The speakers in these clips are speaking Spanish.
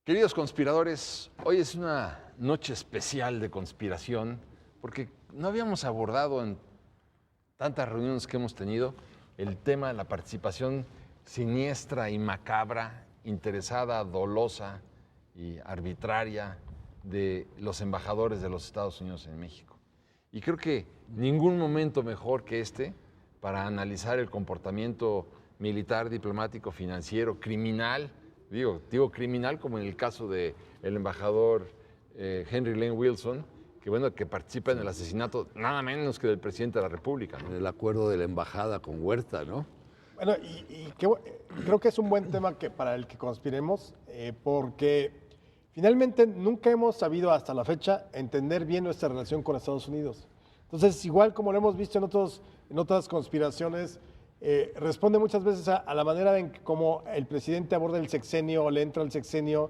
Queridos conspiradores, hoy es una noche especial de conspiración porque no habíamos abordado en tantas reuniones que hemos tenido el tema de la participación siniestra y macabra, interesada, dolosa y arbitraria de los embajadores de los Estados Unidos en México. Y creo que ningún momento mejor que este para analizar el comportamiento militar, diplomático, financiero, criminal. Digo criminal como en el caso del embajador Henry Lane Wilson, que participa en el asesinato nada menos que del presidente de la República, ¿no? En el acuerdo de la embajada con Huerta, ¿no? Bueno, creo que es un buen tema para el que conspiremos, porque finalmente nunca hemos sabido hasta la fecha entender bien nuestra relación con Estados Unidos. Entonces, igual como lo hemos visto en otras conspiraciones, responde muchas veces a la manera en cómo el presidente aborda el sexenio o le entra al sexenio,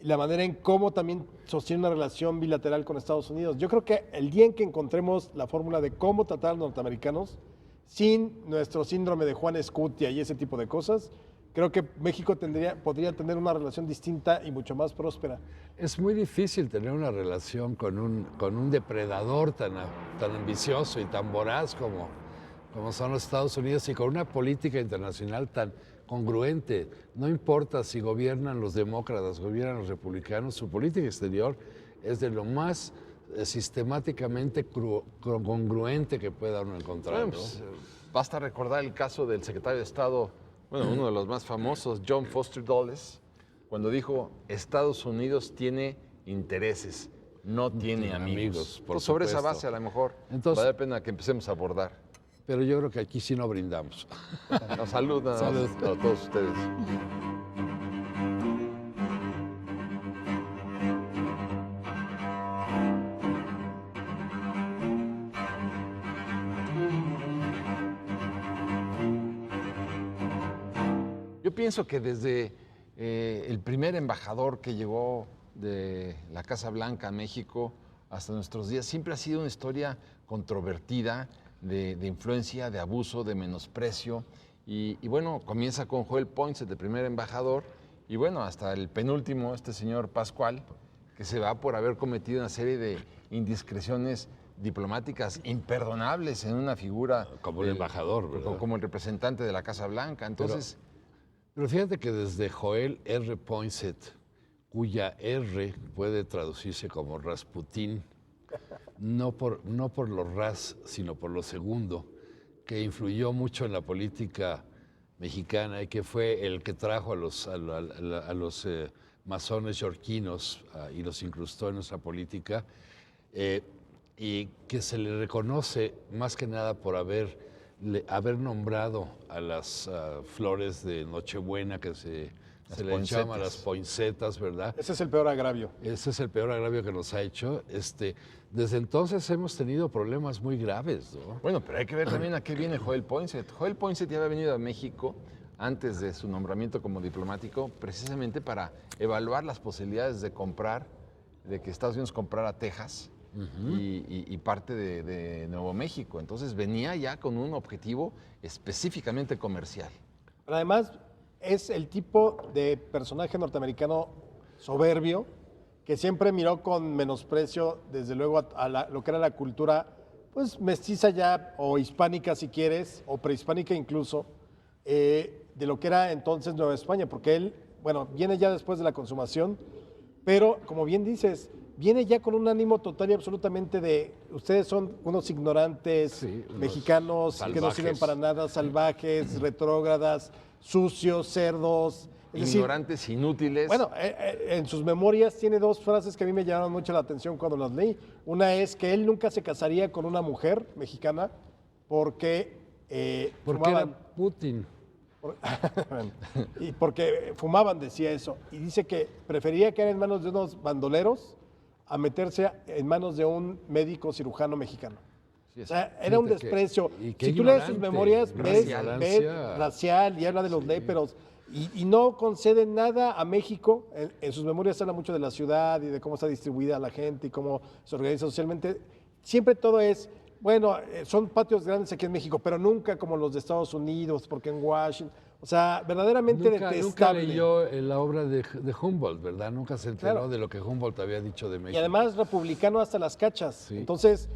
la manera en cómo también sostiene una relación bilateral con Estados Unidos. Yo creo que el día en que encontremos la fórmula de cómo tratar a los norteamericanos, sin nuestro síndrome de Juan Escutia y ese tipo de cosas, creo que México podría tener una relación distinta y mucho más próspera. Es muy difícil tener una relación con un depredador tan ambicioso y tan voraz como son los Estados Unidos, y con una política internacional tan congruente. No importa si gobiernan los demócratas, gobiernan los republicanos, su política exterior es de lo más sistemáticamente congruente que pueda uno encontrar. Bueno, pues, basta recordar el caso del secretario de Estado, uno de los más famosos, John Foster Dulles, cuando dijo: Estados Unidos tiene intereses, no tiene amigos. Por Sobre esa supuesto. base, a lo mejor, Entonces, vale la pena que empecemos a abordar. Pero yo creo que aquí sí no brindamos. Nos saludan Salud. a todos ustedes. Yo pienso que desde el primer embajador que llegó de la Casa Blanca a México hasta nuestros días, siempre ha sido una historia controvertida, de influencia, de abuso, de menosprecio. Y bueno, comienza con Joel Poinsett, el primer embajador, y bueno, hasta el penúltimo, este señor Pascual, que se va por haber cometido una serie de indiscreciones diplomáticas imperdonables en una figura Como el embajador, ¿verdad? como el representante de la Casa Blanca. Entonces, Pero fíjate que desde Joel R. Poinsett, cuya R puede traducirse como Rasputín, no por lo ras, sino por lo segundo, que influyó mucho en la política mexicana y que fue el que trajo a los masones yorquinos y los incrustó en nuestra política, y que se le reconoce más que nada por haber nombrado a las flores de Nochebuena que se le llama las poinsettas, ¿verdad? Ese es el peor agravio. Ese es el peor agravio que nos ha hecho. Desde entonces hemos tenido problemas muy graves, ¿no? bueno, pero hay que ver también a qué viene Joel Poinsett. Joel Poinsett ya había venido a México antes de su nombramiento como diplomático, precisamente para evaluar las posibilidades de que Estados Unidos comprara Texas y parte de Nuevo México. Entonces venía ya con un objetivo específicamente comercial. Pero además es el tipo de personaje norteamericano soberbio que siempre miró con menosprecio, desde luego, lo que era la cultura, pues mestiza ya, o hispánica si quieres, o prehispánica incluso, de lo que era entonces Nueva España, porque él, bueno, viene ya después de la consumación, pero como bien dices, viene ya con un ánimo total y absolutamente de, ustedes son unos ignorantes, Sí, unos mexicanos que no salvajes. sirven para nada, salvajes, retrógradas, sucios, cerdos. Es decir, Ignorantes, inútiles. bueno, en sus memorias tiene dos frases que a mí me llamaron mucho la atención cuando las leí. Una es que él nunca se casaría con una mujer mexicana porque Porque era fumaban. Putin. Y porque fumaban, decía eso. Y dice que prefería caer en manos de unos bandoleros a meterse en manos de un médico cirujano mexicano. O sea, era un Fíjate que- desprecio. y qué Si tú lees sus ignorante, memorias, ves racial. racial y habla de los léperos. Y no concede nada a México. En sus memorias habla mucho de la ciudad y de cómo está distribuida la gente y cómo se organiza socialmente. Siempre todo es, bueno, son patios grandes aquí en México, pero nunca como los de Estados Unidos, porque en Washington. O sea, verdaderamente Nunca detestable. leyó la obra de Humboldt, ¿verdad? Nunca se enteró Claro. de lo que Humboldt había dicho de México. Y además republicano hasta las cachas. Sí. Entonces,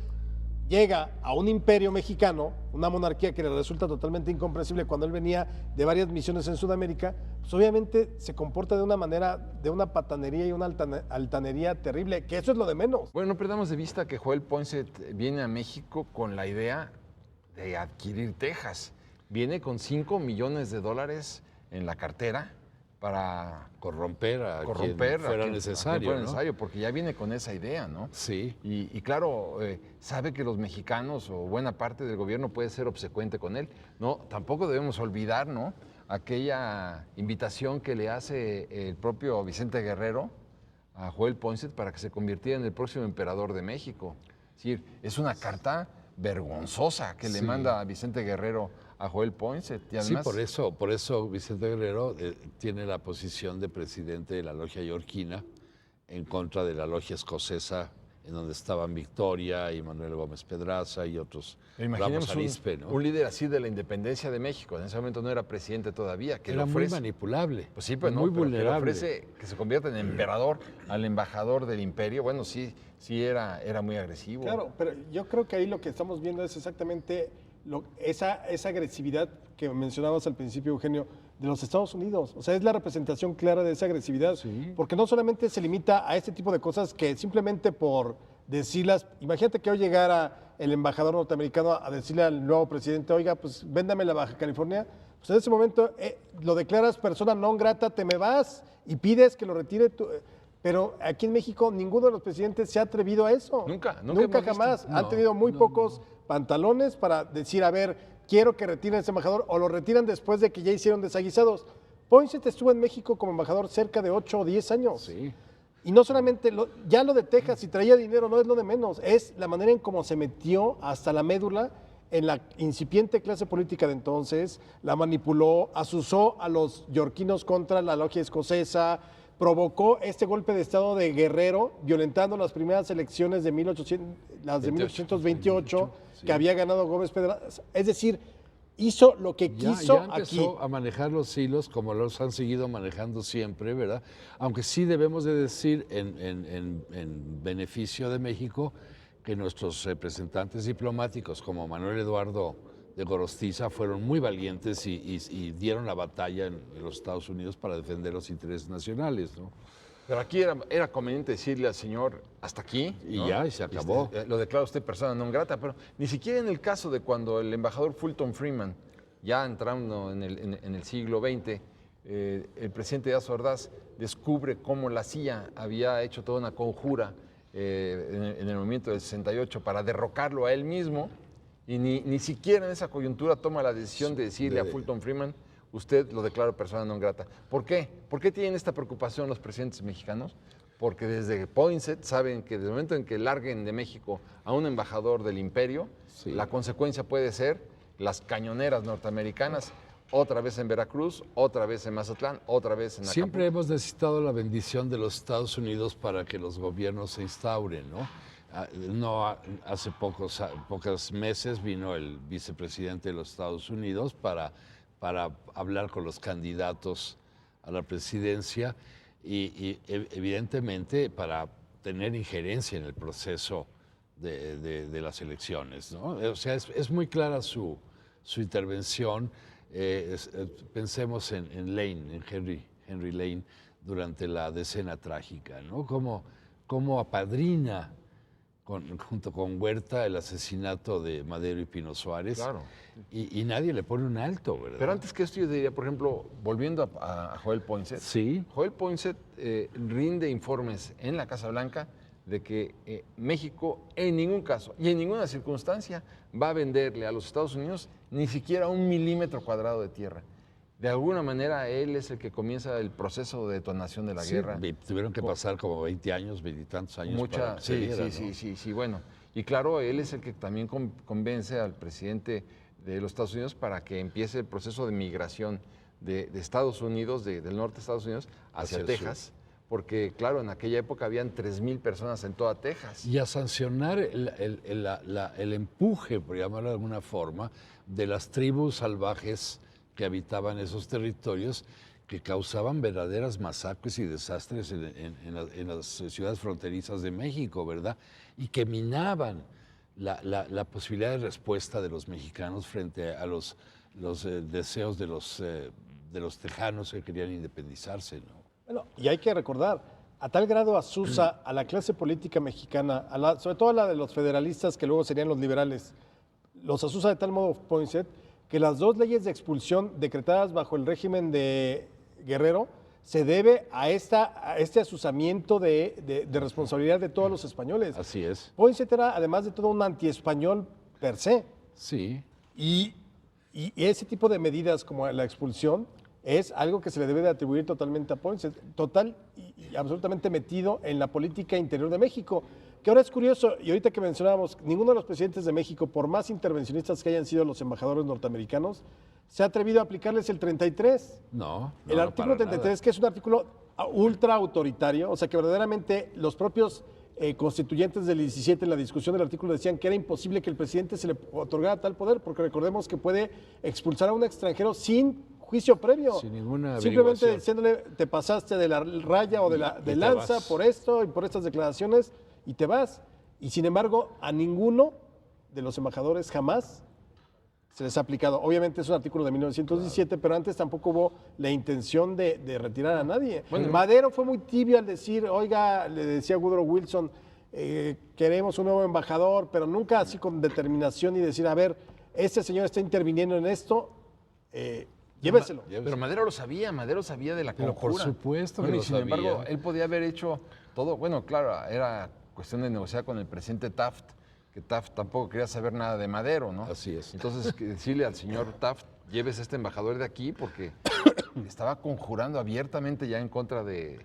llega a un imperio mexicano, una monarquía que le resulta totalmente incomprensible cuando él venía de varias misiones en Sudamérica, pues obviamente se comporta de una manera, de una patanería y una altanería terrible, que eso es lo de menos. Bueno, no perdamos de vista que Joel Poinsett viene a México con la idea de adquirir Texas. Viene con $5 millones en la cartera para corromper a corromper quien fuera a quien necesario, fuera ¿no? necesario, porque ya viene con esa idea, ¿no? Sí. Y claro, sabe que los mexicanos o buena parte del gobierno puede ser obsecuente con él. No, tampoco debemos olvidar, ¿no? Aquella invitación que le hace el propio Vicente Guerrero a Joel Poinsett para que se convirtiera en el próximo emperador de México. Es decir, es una carta vergonzosa que le Sí. manda a Vicente Guerrero a Joel Poinsett. Y además, Sí, por eso Vicente Guerrero tiene la posición de presidente de la logia yorquina en contra de la logia escocesa, en donde estaban Victoria y Manuel Gómez Pedraza y otros, imaginemos Ramos Arizpe, ¿no? un líder así de la independencia de México. En ese momento no era presidente todavía. Que Era le muy ofrece, manipulable, pues sí, pues no, muy pero que le vulnerable. ofrece que se convierta en emperador al embajador del imperio. Bueno, sí era muy agresivo. Claro, pero yo creo que ahí lo que estamos viendo es exactamente esa agresividad que mencionabas al principio, Eugenio, de los Estados Unidos. O sea, es la representación clara de esa agresividad. Sí. Porque no solamente se limita a este tipo de cosas que simplemente por decirlas, imagínate que hoy llegara el embajador norteamericano a decirle al nuevo presidente, oiga, pues véndame la Baja California, pues en ese momento lo declaras persona non grata, te me vas y pides que lo retire tú. Pero aquí en México ninguno de los presidentes se ha atrevido a eso. Nunca hemos visto. jamás. No, Han tenido muy pocos pantalones para decir, a ver, quiero que retiren a ese embajador, o lo retiran después de que ya hicieron desaguisados. Poinsett estuvo en México como embajador cerca de 8 o 10 años. Sí. Y no solamente, ya lo de Texas, si traía dinero, no es lo de menos, es la manera en cómo se metió hasta la médula en la incipiente clase política de entonces, la manipuló, asusó a los yorquinos contra la logia escocesa, provocó este golpe de estado de Guerrero, violentando las primeras elecciones de 1828, sí. que había ganado Gómez Pedraza. Es decir, hizo lo que quiso Ya empezó aquí. a manejar los hilos como los han seguido manejando siempre, ¿verdad? Aunque sí debemos de decir en beneficio de México que nuestros representantes diplomáticos como Manuel Eduardo de Gorostiza fueron muy valientes y dieron la batalla en los Estados Unidos para defender los intereses nacionales, ¿no? Pero aquí era conveniente decirle al señor, hasta aquí. Y ¿no? ya, y se acabó. Lo declara usted persona non grata, pero ni siquiera en el caso de cuando el embajador Fulton Freeman, ya entrando en el siglo XX, el presidente Díaz Ordaz descubre cómo la CIA había hecho toda una conjura en el movimiento del 68 para derrocarlo a él mismo, y ni siquiera en esa coyuntura toma la decisión de decirle a Fulton Freeman, usted lo declara persona non grata. ¿Por qué? ¿Por qué tienen esta preocupación los presidentes mexicanos? Porque desde Poinsett saben que desde el momento en que larguen de México a un embajador del imperio, Sí. la consecuencia puede ser las cañoneras norteamericanas, otra vez en Veracruz, otra vez en Mazatlán, otra vez en Acapulco. Siempre hemos necesitado la bendición de los Estados Unidos para que los gobiernos se instauren, ¿no? Hace pocos meses vino el vicepresidente de los Estados Unidos para hablar con los candidatos a la presidencia y evidentemente para tener injerencia en el proceso de las elecciones, ¿no? O sea, es muy clara su intervención. Pensemos en Lane, en Henry Lane, durante la decena trágica, ¿no? Cómo apadrina junto con Huerta el asesinato de Madero y Pino Suárez. Claro. Y nadie le pone un alto, ¿verdad? Pero antes que esto yo diría, por ejemplo, volviendo a Joel Poinsett. Sí. Joel Poinsett rinde informes en la Casa Blanca de que México en ningún caso y en ninguna circunstancia va a venderle a los Estados Unidos ni siquiera 1 milímetro cuadrado de tierra. De alguna manera él es el que comienza el proceso de detonación de la Sí, guerra. tuvieron que pasar como 20 años, 20 y tantos años para que se Sí, diera, sí, ¿no? sí, bueno. Y claro, él es el que también convence al presidente de los Estados Unidos para que empiece el proceso de migración de Estados Unidos, del norte de Estados Unidos, hacia el Texas. Porque, claro, en aquella época habían 3,000 personas en toda Texas. Y a sancionar el empuje, por llamarlo de alguna forma, de las tribus salvajes que habitaban esos territorios, que causaban verdaderas masacres y desastres en las ciudades fronterizas de México, ¿verdad? Y que minaban la posibilidad de respuesta de los mexicanos frente a los deseos de los tejanos que querían independizarse, ¿no? Bueno, y hay que recordar, a tal grado asusa a la clase política mexicana, sobre todo a la de los federalistas, que luego serían los liberales, los asusa de tal modo Poinsett, que las dos leyes de expulsión decretadas bajo el régimen de Guerrero se debe a este asusamiento de responsabilidad de todos los españoles. Así es. Poinsett era, además de todo, un antiespañol per se. Sí. Y ese tipo de medidas como la expulsión es algo que se le debe de atribuir totalmente a Poinsett, total y absolutamente metido en la política interior de México. Que ahora es curioso, y ahorita que mencionábamos, ninguno de los presidentes de México, por más intervencionistas que hayan sido los embajadores norteamericanos, se ha atrevido a aplicarles el 33. No. El artículo 33, que es un artículo ultra autoritario, o sea que verdaderamente los propios constituyentes del 17 en la discusión del artículo decían que era imposible que el presidente se le otorgara tal poder, porque recordemos que puede expulsar a un extranjero sin juicio previo. Sin ninguna simplemente averiguación. diciéndole, te pasaste de la raya o de te lanza vas. por esto y por estas declaraciones y te vas. Y sin embargo, a ninguno de los embajadores jamás se les ha aplicado. Obviamente es un artículo de 1917, pero antes tampoco hubo la intención de retirar a nadie. Bueno, Madero fue muy tibio al decir, oiga, le decía Woodrow Wilson, queremos un nuevo embajador, pero nunca así con determinación y decir, a ver, este señor está interviniendo en esto, lléveselo. Pero Madero sabía de la Pero por conjura. supuesto que Bueno, lo y sin embargo, sabía. él podía haber hecho todo. Bueno, claro, era cuestión de negociar con el presidente Taft, que Taft tampoco quería saber nada de Madero, ¿no? Así es. Entonces, que decirle al señor Taft, llévese a este embajador de aquí, porque estaba conjurando abiertamente ya en contra del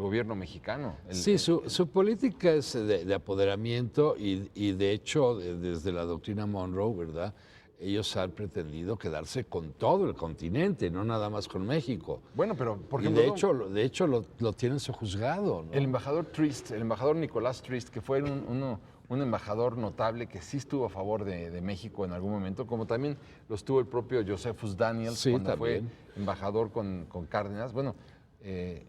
gobierno mexicano. Sí, su política es de apoderamiento y de hecho desde la doctrina Monroe, ¿verdad? Ellos han pretendido quedarse con todo el continente, no nada más con México. Bueno, pero por Y ejemplo, de hecho lo tienen sojuzgado, ¿no? el embajador Trist, el embajador Nicolás Trist, que fue un embajador notable que sí estuvo a favor de México en algún momento, como también lo estuvo el propio Josephus Daniels Sí, cuando también. fue embajador con Cárdenas. Bueno,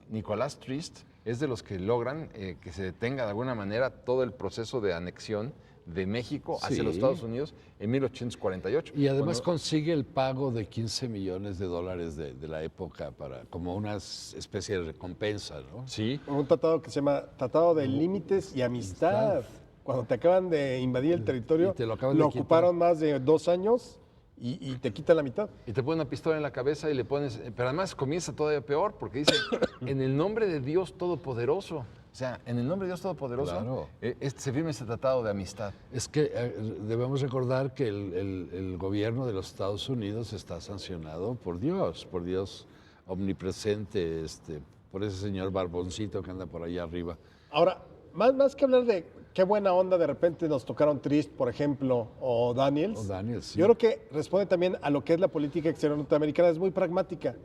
Nicolás Trist es de los que logran que se detenga de alguna manera todo el proceso de anexión de México hacia Sí. los Estados Unidos en 1848. Y además Cuando- consigue el pago de $15 millones de la época como una especie de recompensa, ¿no? Sí, Un tratado que se llama Tratado de Límites y Amistad. Cuando te acaban de invadir el territorio, Y te lo acaban de ocuparon más de 2 años y te quitan la mitad. y te ponen una pistola en la cabeza y le pones, pero además comienza todavía peor porque dice, en el nombre de Dios Todopoderoso. O sea, en el nombre de Dios Todopoderoso Claro. se firma este tratado de amistad. Es que debemos recordar que el gobierno de los Estados Unidos está sancionado por Dios omnipresente, por ese señor barboncito que anda por allá arriba. Ahora, más que hablar de qué buena onda de repente nos tocaron Trist, por ejemplo, o Daniels, O Daniels, sí. yo creo que responde también a lo que es la política exterior norteamericana, es muy pragmática.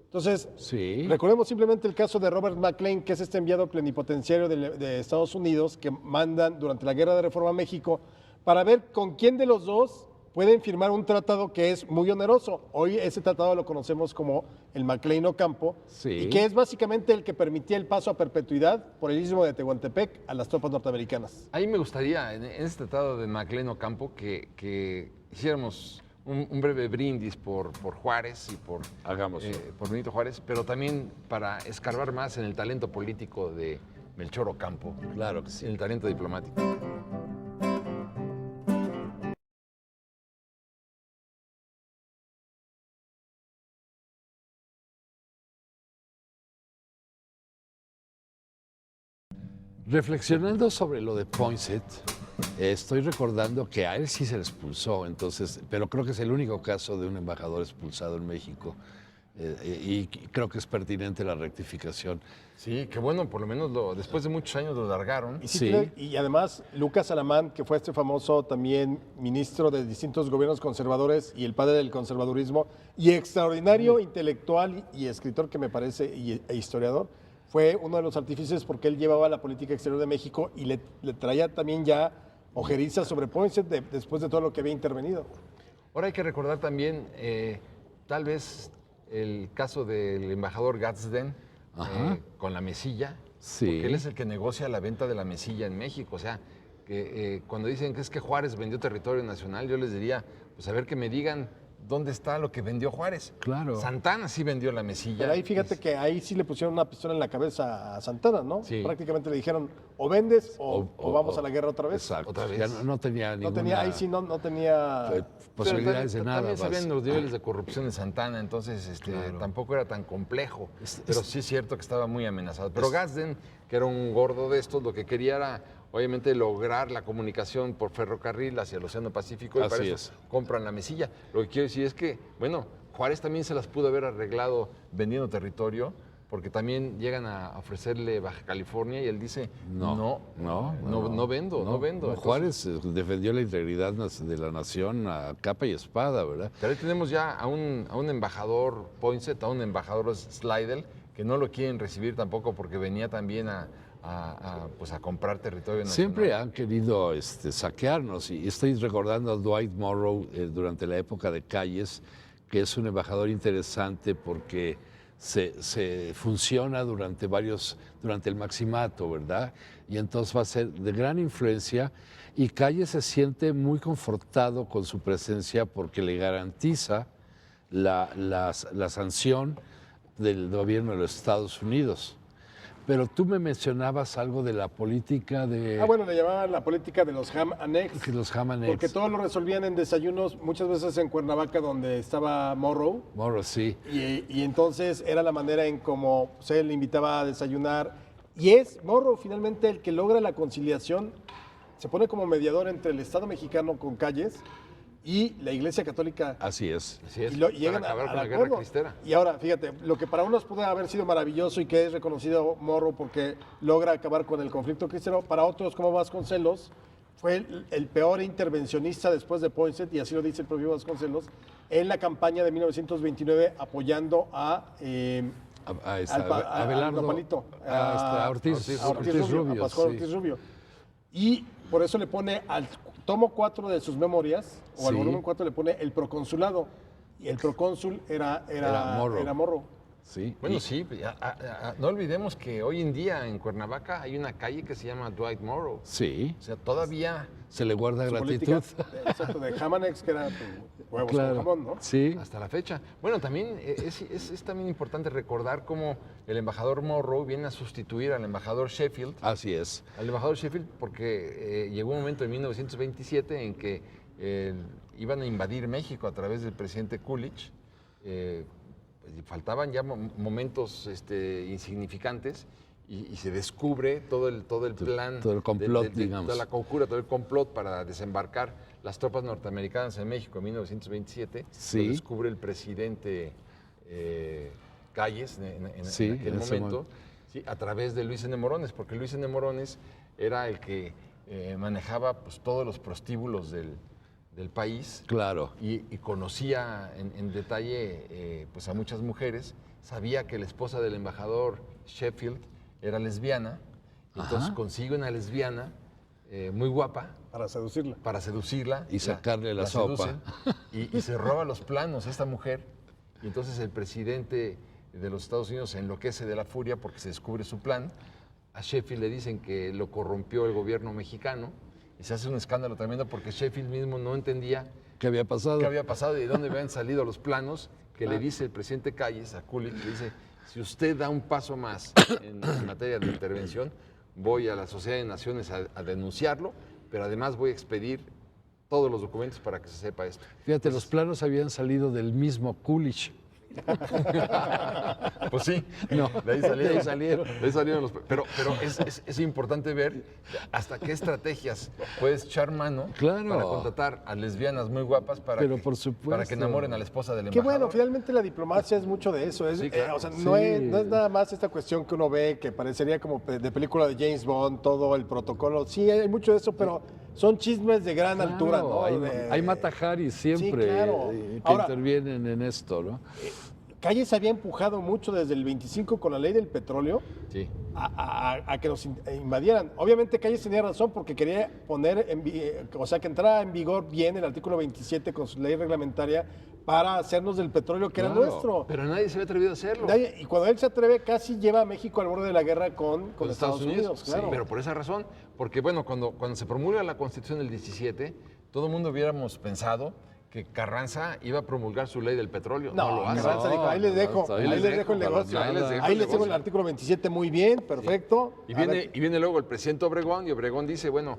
Entonces, Sí. recordemos simplemente el caso de Robert McLean, que es este enviado plenipotenciario de Estados Unidos que mandan durante la Guerra de Reforma a México para ver con quién de los dos pueden firmar un tratado que es muy oneroso. Hoy ese tratado lo conocemos como el McLean-Ocampo, Sí. y que es básicamente el que permitía el paso a perpetuidad por el istmo de Tehuantepec a las tropas norteamericanas. Ahí me gustaría, en este tratado de McLean Ocampo, que hiciéramos un breve brindis por Juárez y Hagámoslo. por Benito Juárez, pero también para escarbar más en el talento político de Melchor Ocampo, Claro que sí. en el talento diplomático. Reflexionando sobre lo de Poinsett, estoy recordando que a él sí se le expulsó, entonces, pero creo que es el único caso de un embajador expulsado en México y creo que es pertinente la rectificación. Sí, que bueno, por lo menos después de muchos años lo largaron. Y, Sí. y además, Lucas Alamán, que fue este famoso también ministro de distintos gobiernos conservadores y el padre del conservadurismo, y extraordinario intelectual y escritor que me parece, e historiador, fue uno de los artífices porque él llevaba la política exterior de México y le traía también ya ojerizas sobre Poinsett después de todo lo que había intervenido. Ahora hay que recordar también tal vez el caso del embajador Gadsden con la mesilla, Sí. porque él es el que negocia la venta de la mesilla en México. O sea, que cuando dicen que es que Juárez vendió territorio nacional, yo les diría, pues a ver que me digan dónde está lo que vendió Juárez. Claro. Santana sí vendió la mesilla. Pero ahí fíjate que ahí sí le pusieron una pistola en la cabeza a Santana, ¿no? Sí. Prácticamente le dijeron, o vendes o vamos a la guerra otra vez. Exacto. Otra vez. Ya no tenía No ninguna tenía, ahí sí no tenía... posibilidades de Pero nada. también se más. ven los niveles de corrupción de Santana, entonces tampoco era tan complejo. Pero sí es cierto que estaba muy amenazado. Pero Gadsden, que era un gordo de estos, lo que quería era, obviamente, lograr la comunicación por ferrocarril hacia el Océano Pacífico. Y Así para eso es. compran la mesilla. Lo que quiero decir es que, bueno, Juárez también se las pudo haber arreglado vendiendo territorio, porque también llegan a ofrecerle Baja California y él dice, no vendo. Entonces, Juárez defendió la integridad de la nación a capa y espada, ¿verdad? pero ahí tenemos ya a un embajador Poinsett, a un embajador Slidell, que no lo quieren recibir tampoco porque venía también pues a comprar territorio nacional. Siempre han querido saquearnos y estoy recordando a Dwight Morrow durante la época de Calles, que es un embajador interesante porque se funciona durante el maximato, ¿verdad? Y entonces va a ser de gran influencia y Calles se siente muy confortado con su presencia porque le garantiza la sanción del gobierno de los Estados Unidos. Pero tú me mencionabas algo de la política de... bueno, le llamaban la política de los Ham Annex. Que los Ham Annex. Porque todo lo resolvían en desayunos, muchas veces en Cuernavaca, donde estaba Morrow. Morrow, sí. Y entonces era la manera en cómo se le invitaba a desayunar. Y es Morrow finalmente el que logra la conciliación, se pone como mediador entre el Estado mexicano con Calles y la Iglesia Católica. Así es. Así es, Y para llegan acabar con la al guerra acuerdo. cristera. Y ahora, fíjate, lo que para unos pudo haber sido maravilloso y que es reconocido Morrow porque logra acabar con el conflicto cristero, para otros como Vasconcelos fue el peor intervencionista después de Poinsett, y así lo dice el propio Vasconcelos, en la campaña de 1929 apoyando a Abelardo, Nopalito, a Ortiz Rubio. a Pascual sí. Ortiz Rubio. Y por eso le pone al tomo 4 de sus memorias, o al Sí. volumen 4 le pone el proconsulato. Y el procónsul era Morrow. Sí. Bueno, Y- sí, no olvidemos que hoy en día en Cuernavaca hay una calle que se llama Dwight Morrow. Sí. O sea, todavía Se le guarda Su gratitud. política, exacto, de Hamanex, que era huevos Claro. con jamón, ¿no? Sí. hasta la fecha. Bueno, también es también importante recordar cómo el embajador Morrow viene a sustituir al embajador Sheffield. Así es. Al embajador Sheffield porque llegó un momento en 1927 en que iban a invadir México a través del presidente Coolidge. Pues, faltaban ya momentos insignificantes y se descubre todo el plan. todo el complot, digamos. Toda la conjura, todo el complot para desembarcar las tropas norteamericanas en México en 1927. Sí. Lo descubre el presidente Calles en Sí, aquel en ese momento. Sí, a través de Luis N. Morones, porque Luis N. Morones era el que manejaba pues, todos los prostíbulos del país Claro. y conocía en detalle pues, a muchas mujeres. Sabía que la esposa del embajador Sheffield era lesbiana, entonces Ajá. consigue una lesbiana muy guapa Para seducirla. para seducirla. Y sacarle la sopa. seducen y se roba los planos esta mujer. Y entonces el presidente de los Estados Unidos se enloquece de la furia porque se descubre su plan. A Sheffield le dicen que lo corrompió el gobierno mexicano y se hace un escándalo tremendo porque Sheffield mismo no entendía ¿Qué había pasado? qué había pasado y de dónde habían salido los planos, que le dice el presidente Calles a Coolidge, le dice, si usted da un paso más en materia de intervención, voy a la Sociedad de Naciones a denunciarlo, pero además voy a expedir todos los documentos para que se sepa esto. Fíjate, los planos habían salido del mismo Coolidge. Pues sí, No, de ahí salieron. de ahí salieron. De ahí salieron los... Pero es importante ver hasta qué estrategias puedes echar mano Claro. para contratar a lesbianas muy guapas para, Pero que, por supuesto. para que enamoren a la esposa del Qué embajador. bueno, finalmente la diplomacia es mucho de eso. Es, Sí, claro. o sea, Sí. no es nada más esta cuestión que uno ve que parecería como de película de James Bond, todo el protocolo. Sí, hay mucho de eso, pero son chismes de gran Claro, altura, ¿no? Hay matajaris siempre Sí, claro. que Ahora- intervienen en esto, ¿no? Calles había empujado mucho desde el 25 con la ley del petróleo Sí. a que nos invadieran. Obviamente Calles tenía razón porque quería poner, o sea, que entrara en vigor bien el artículo 27 con su ley reglamentaria para hacernos del petróleo que era Claro, nuestro. Pero nadie se había atrevido a hacerlo. Y cuando él se atreve, casi lleva a México al borde de la guerra con Estados Unidos, claro. Sí, pero por esa razón, porque bueno, cuando se promulga la Constitución del 17, todo el mundo hubiéramos pensado que Carranza iba a promulgar su ley del petróleo. No, lo hace. Carranza dijo, ahí les dejo, no, ahí les dejo el negocio. ahí les dejo Ahí el les tengo el negocio. artículo 27 muy bien, perfecto. Y A viene, ver, y viene luego el presidente Obregón, y Obregón dice, bueno,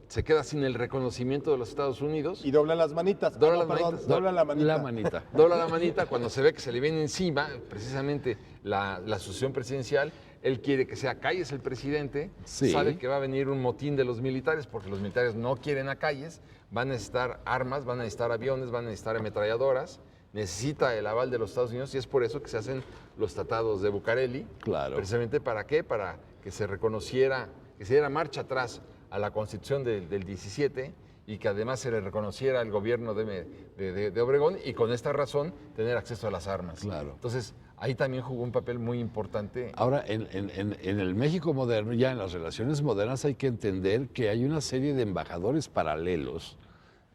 se queda sin el reconocimiento de los Estados Unidos. y dobla las manitas. Dobla Ah, las perdón, manitas. dobla la manita. La manita. Dobla la manita cuando se ve que se le viene encima precisamente la sucesión presidencial. Él quiere que sea Calles el presidente, Sí. sabe que va a venir un motín de los militares porque los militares no quieren a Calles, van a necesitar armas, van a necesitar aviones, van a necesitar ametralladoras, necesita el aval de los Estados Unidos y es por eso que se hacen los tratados de Bucareli. Claro. Precisamente ¿para qué? Para que se reconociera, que se diera marcha atrás a la Constitución del 17 y que además se le reconociera al gobierno de Obregón y con esta razón tener acceso a las armas. Claro. Entonces, ahí también jugó un papel muy importante. Ahora, en el México moderno, ya en las relaciones modernas, hay que entender que hay una serie de embajadores paralelos,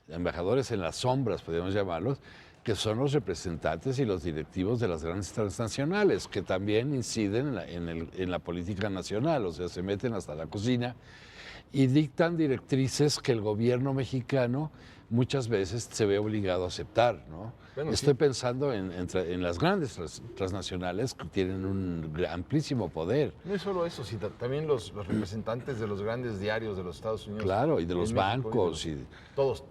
embajadores en las sombras, podemos llamarlos, que son los representantes y los directivos de las grandes transnacionales, que también inciden en la política nacional, o sea, se meten hasta la cocina y dictan directrices que el gobierno mexicano muchas veces se ve obligado a aceptar, ¿no? Bueno, Estoy sí. pensando en las grandes transnacionales que tienen un amplísimo poder. No es solo eso, sino también los representantes de los grandes diarios de los Estados Unidos. Claro, y de en los México, bancos.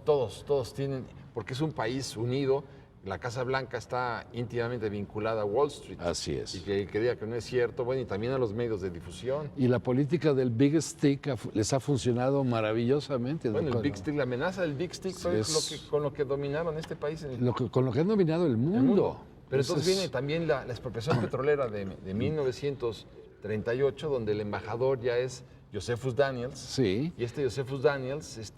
Todos tienen, porque es un país unido. La Casa Blanca está íntimamente vinculada a Wall Street. Así es. Y que diga que no es cierto, bueno, y también a los medios de difusión. Y la política del Big Stick les ha funcionado maravillosamente. Bueno, el Con- Big Stick, la amenaza del Big Stick fue Es- con lo que dominaron este país en el con lo que han dominado el mundo. mundo. Pero Ese entonces es- viene también la expropiación petrolera de 1938, donde el embajador ya es Josephus Daniels. Sí, Y este Josephus Daniels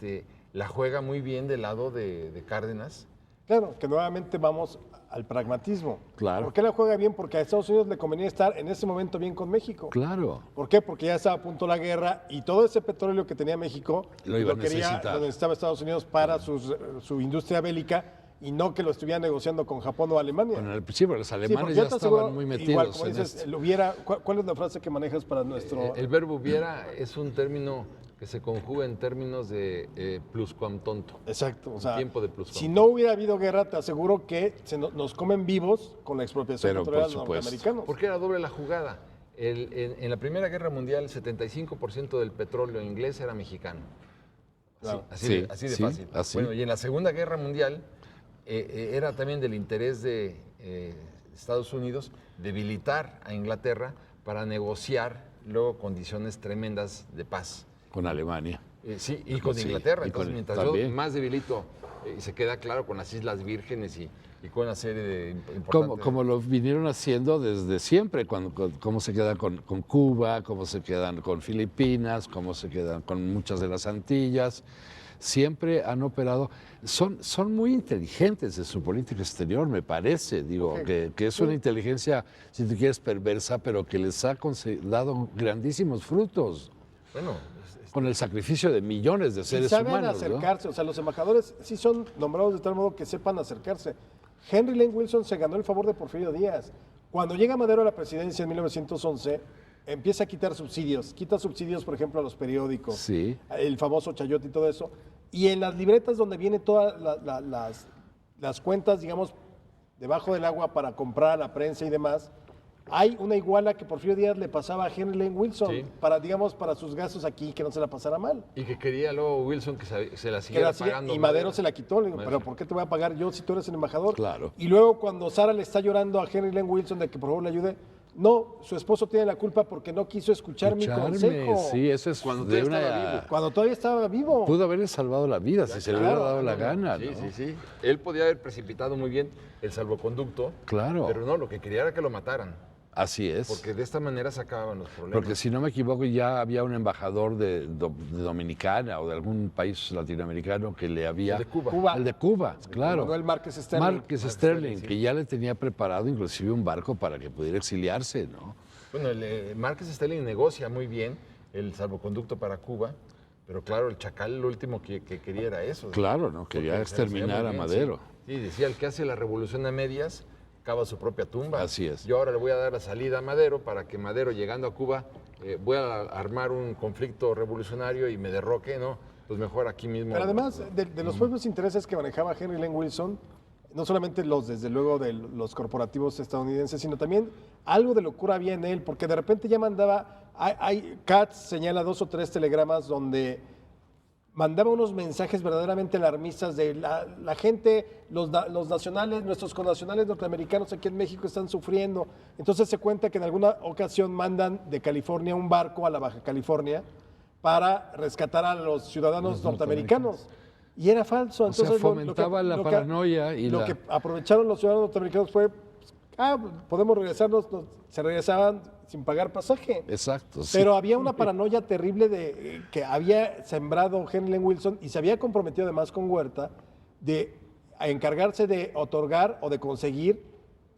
la juega muy bien del lado de Cárdenas. Claro, que nuevamente vamos al pragmatismo. Claro. ¿Por qué la juega bien? Porque a Estados Unidos le convenía estar en ese momento bien con México. claro. ¿Por qué? Porque ya estaba a punto la guerra y todo ese petróleo que tenía México Lo iba a necesitar. lo necesitaba Estados Unidos para su industria bélica y no que lo estuviera negociando con Japón o Alemania. Sí, pero los Sí, alemanes porque ya yo te aseguro, estaban muy metidos igual, como en dices, esto. el hubiera, ¿cuál es la frase que manejas para nuestro...? El verbo hubiera es un término que se conjuga en términos de pluscuamtonto. Exacto, o sea, tiempo de pluscuamtonto. si no hubiera habido guerra, te aseguro que nos comen vivos con la expropiación Pero, petrolera por de los supuesto. norteamericanos. ¿Por qué era doble la jugada? En la Primera Guerra Mundial, el 75% del petróleo inglés era mexicano. Claro. Sí, Así de sí, fácil. así. Bueno, y en la Segunda Guerra Mundial era también del interés de Estados Unidos debilitar a Inglaterra para negociar luego condiciones tremendas de paz. Con Alemania. Sí, y con Sí, Inglaterra. y Entonces, con- mientras también. yo más debilito, se queda claro con las Islas Vírgenes y con una serie de importantes... Como lo vinieron haciendo desde siempre, cómo se quedan con Cuba, cómo se quedan con Filipinas, cómo se quedan con muchas de las Antillas. Siempre han operado, son muy inteligentes en su política exterior, me parece, digo, que es una inteligencia, si tú quieres, perversa, pero que les ha dado grandísimos frutos, Bueno, con el sacrificio de millones de Y seres saben humanos, ¿no? acercarse, o sea, los embajadores sí son nombrados de tal modo que sepan acercarse. Henry Lane Wilson se ganó el favor de Porfirio Díaz. Cuando llega Madero a la presidencia en 1911, empieza a quitar subsidios. Quita subsidios, por ejemplo, a los periódicos, Sí. el famoso chayote y todo eso. Y en las libretas donde vienen todas las cuentas, digamos, debajo del agua para comprar a la prensa y demás, hay una iguala que Porfirio Díaz le pasaba a Henry Lane Wilson Sí. para, digamos, para sus gastos aquí, que no se la pasara mal. y que quería luego Wilson que se la Que siguiera la sigue- pagando. y Madero se la quitó, le digo, Madero. pero ¿por qué te voy a pagar yo si tú eres el embajador? Claro. Y luego cuando Sara le está llorando a Henry Lane Wilson de que por favor le ayude, no, su esposo tiene la culpa porque no quiso escuchar mi consejo. Sí, eso es Cuando de todavía estaba una... vivo. Cuando todavía estaba vivo. Pudo haberle salvado la vida si se le hubiera Claro, dado la gana, Sí, ¿no? sí, sí. Él podía haber precipitado muy bien el salvoconducto. Claro. Pero no, lo que quería era que lo mataran. Así es. Porque de esta manera se acababan los problemas. Porque si no me equivoco, ya había un embajador de Dominicana o de algún país latinoamericano que le había... El de Cuba. Cuba. El de Cuba, claro. Manuel Márquez Sterling. Márquez Sterling, que ya le tenía preparado inclusive un barco para que pudiera exiliarse, ¿no? Bueno, Márquez Sterling negocia muy bien el salvoconducto para Cuba, Pero claro, el Chacal lo último que quería era eso. Claro, ¿no? Quería Porque se le exterminar sabía a muy bien, Madero. Sí, decía, el que hace la revolución a medias cava su propia tumba. Así es. Yo ahora le voy a dar la salida a Madero para que Madero, llegando a Cuba, voy a armar un conflicto revolucionario y me derroque, ¿no? Pues mejor aquí mismo. Pero además de los propios intereses que manejaba Henry Lane Wilson, no solamente desde luego, de los corporativos estadounidenses, sino también algo de locura había en él, porque de repente ya mandaba, Katz señala 2 o 3 telegramas donde mandaba unos mensajes verdaderamente alarmistas de la gente, los nacionales, nuestros connacionales norteamericanos aquí en México están sufriendo. Entonces se cuenta que en alguna ocasión mandan de California un barco a la Baja California para rescatar a los ciudadanos norteamericanos. Y era falso. O sea, Entonces, fomentaba la paranoia y lo que aprovecharon los ciudadanos norteamericanos fue, podemos regresarnos, se regresaban sin pagar pasaje. Exacto. sí. Pero había una paranoia terrible de que había sembrado Henry Lane Wilson y se había comprometido además con Huerta de encargarse de otorgar o de conseguir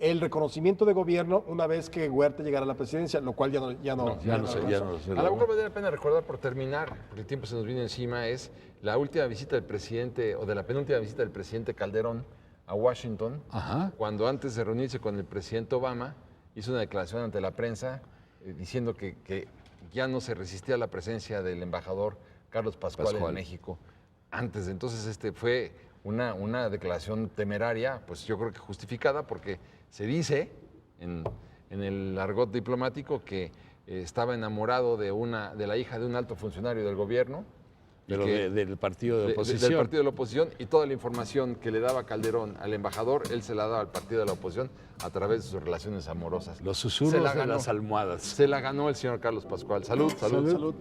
el reconocimiento de gobierno una vez que Huerta llegara a la presidencia, lo cual ya no sé. A lo mejor vale la pena recordar, por terminar, porque el tiempo se nos viene encima, es la última visita del presidente, o de la penúltima visita del presidente Calderón a Washington, Ajá. cuando antes de reunirse con el presidente Obama, hizo una declaración ante la prensa diciendo que ya no se resistía a la presencia del embajador Carlos Pascual en México. Antes de entonces fue una declaración temeraria, pues yo creo que justificada, porque se dice en el argot diplomático que estaba enamorado de la hija de un alto funcionario del gobierno. Pero del partido de oposición. Del partido de la oposición, y toda la información que le daba Calderón al embajador, él se la daba al partido de la oposición a través de sus relaciones amorosas. Los susurros de las almohadas. Se la ganó el señor Carlos Pascual. Salud. Salud.